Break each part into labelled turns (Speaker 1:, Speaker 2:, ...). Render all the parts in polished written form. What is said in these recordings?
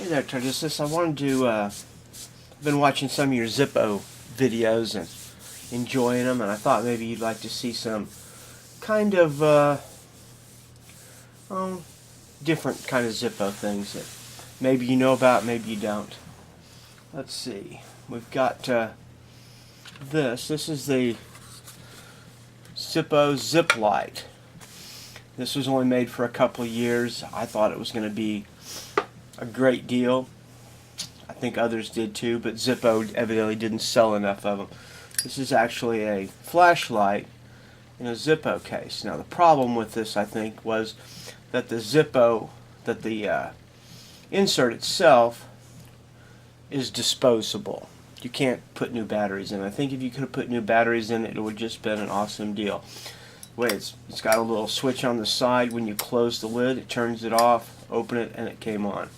Speaker 1: there, Tardisis. I wanted to, I've been watching some of your Zippo videos and enjoying them, and I thought maybe you'd like to see some kind of, different kind of Zippo things that maybe you know about, maybe you don't. Let's see. We've got, this is the Zippo Zip Light. This was only made for a couple of years. I thought it was going to be a great deal. I think others did too, but Zippo evidently didn't sell enough of them. This is actually a flashlight in a Zippo case. Now the problem with this, I think, was that the Zippo, that the insert itself is disposable. You can't put new batteries in. I think if you could have put new batteries in it, it would just been an awesome deal. Wait, it's got a little switch on the side. When you close the lid, it turns it off, open it, and it came on.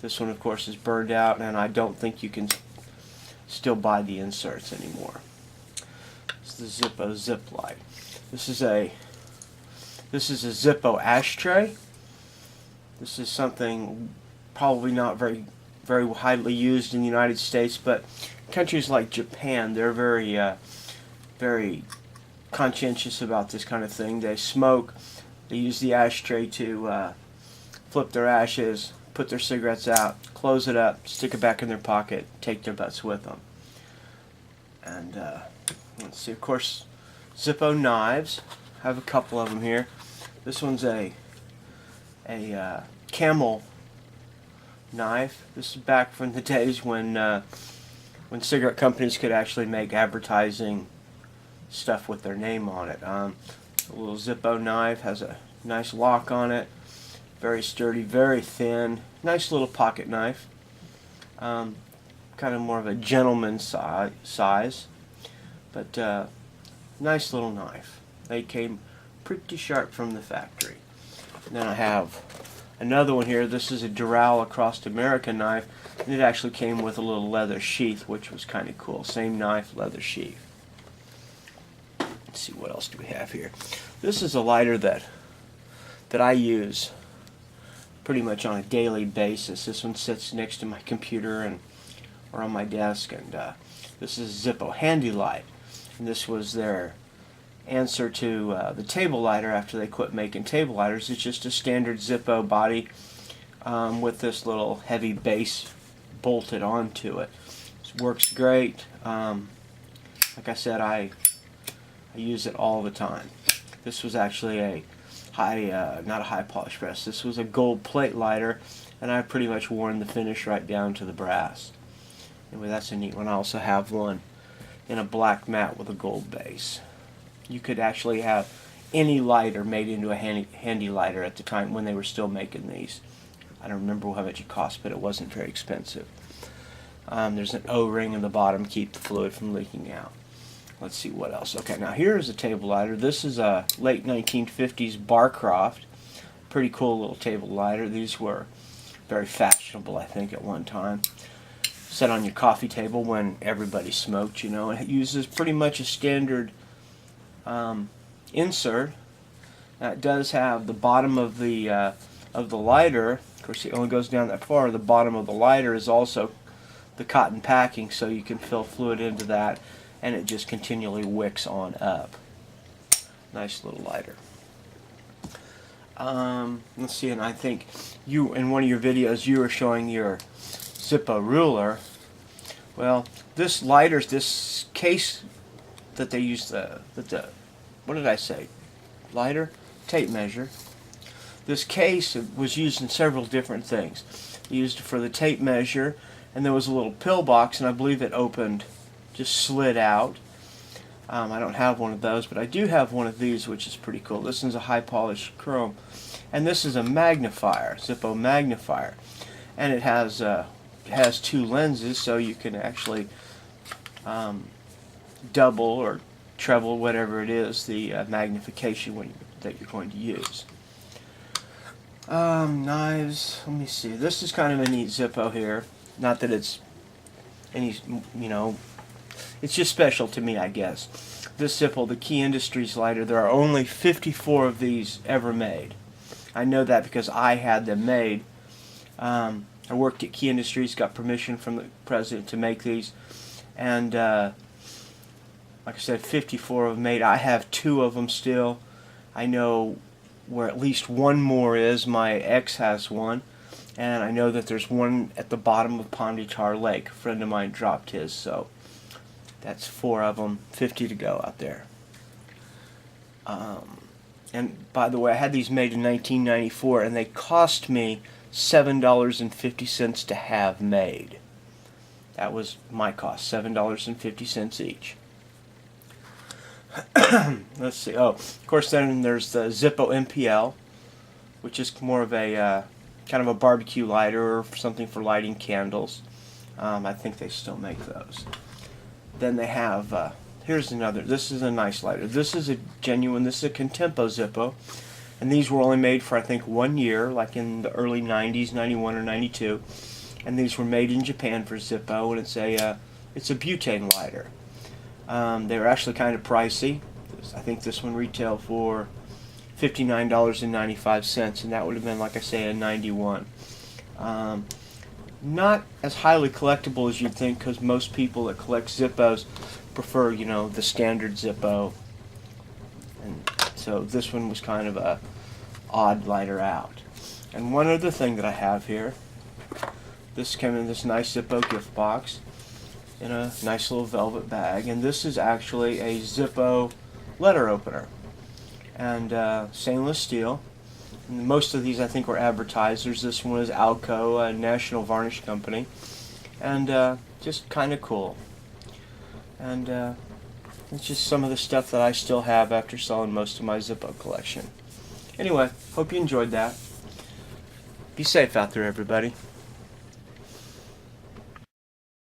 Speaker 1: This one, of course, is burned out, and I don't think you can still buy the inserts anymore. It's the Zippo Zip Light. This is a Zippo ashtray. This is something probably not very widely used in the United States, but countries like Japan, they're very conscientious about this kind of thing. They smoke. They use the ashtray to flip their ashes, put their cigarettes out, close it up, stick it back in their pocket, take their butts with them. And let's see, of course, Zippo knives. I have a couple of them here. This one's a camel knife. This is back from the days when cigarette companies could actually make advertising stuff with their name on it. A little Zippo knife, has a nice lock on it, very sturdy, very thin, nice little pocket knife, kind of more of a gentleman's size, but nice little knife. They came pretty sharp from the factory. And then I have another one here. This is a Doral Across America knife, and it actually came with a little leather sheath, which was kind of cool. Same knife, leather sheath. Let's see, what else do we have here. This is a lighter that I use pretty much on a daily basis. This one sits next to my computer or on my desk, and this is Zippo Handy Light. And this was their answer to the table lighter after they quit making table lighters. It's just a standard Zippo body with this little heavy base bolted onto it. It works great. Like I said, I use it all the time. This was actually a not a high polish press. This was a gold plate lighter, and I pretty much worn the finish right down to the brass. Anyway, that's a neat one. I also have one in a black matte with a gold base. You could actually have any lighter made into a handy lighter at the time when they were still making these. I don't remember how much it cost, but it wasn't very expensive. There's an O-ring in the bottom to keep the fluid from leaking out. Let's see what else. Okay, now here's a table lighter. This is a late 1950s Barcroft. Pretty cool little table lighter. These were very fashionable, I think, at one time. Set on your coffee table when everybody smoked, you know. It uses pretty much a standard insert. Now it does have the bottom of the lighter. Of course, it only goes down that far. The bottom of the lighter is also the cotton packing, so you can fill fluid into that, and it just continually wicks on up. Nice little lighter. Let's see, and I think you, in one of your videos, you were showing your Zippo ruler. Well, this lighter, this case that they use, what did I say? Lighter? Tape measure. This case was used in several different things. They used it for the tape measure, and there was a little pill box, and I believe it opened, just slid out. I don't have one of those, but I do have one of these, which is pretty cool. This one's a high polish chrome, and this is a magnifier, Zippo magnifier, and it has two lenses, so you can actually double or treble, whatever it is, the magnification that you're going to use. Knives, let me see. This is kind of a neat Zippo here. Not that it's any, you know, it's just special to me, I guess. This Zippo, the Key Industries lighter, there are only 54 of these ever made. I know that because I had them made. I worked at Key Industries, got permission from the president to make these, and like I said, 54 of them made. I have 2 of them still. I know where at least one more is. My ex has one, and I know that there's one at the bottom of Pondicherry Lake. A friend of mine dropped his, so that's 4 of them, 50 to go out there. And by the way, I had these made in 1994, and they cost me $7.50 to have made. That was my cost, $7.50 each. Let's see. Oh, of course, then there's the Zippo MPL, which is more of a kind of a barbecue lighter or something for lighting candles. I think they still make those. Then they have, here's another. This is a nice lighter. This is a genuine, this is a Contempo Zippo. And these were only made for, I think, 1 year, like in the early 90s, 91 or 92. And these were made in Japan for Zippo, and it's a butane lighter. They were actually kind of pricey. I think this one retailed for $59.95, and that would have been, like I say, a 91. Not as highly collectible as you'd think, because most people that collect Zippos prefer, you know, the standard Zippo. And so this one was kind of a odd lighter out. And one other thing that I have here, this came in this nice Zippo gift box in a nice little velvet bag, and this is actually a Zippo letter opener, and stainless steel. And most of these I think were advertisers. This one is Alco, a National Varnish Company, and just kind of cool. And it's just some of the stuff that I still have after selling most of my Zippo collection. Anyway, hope you enjoyed that. Be safe out there, everybody.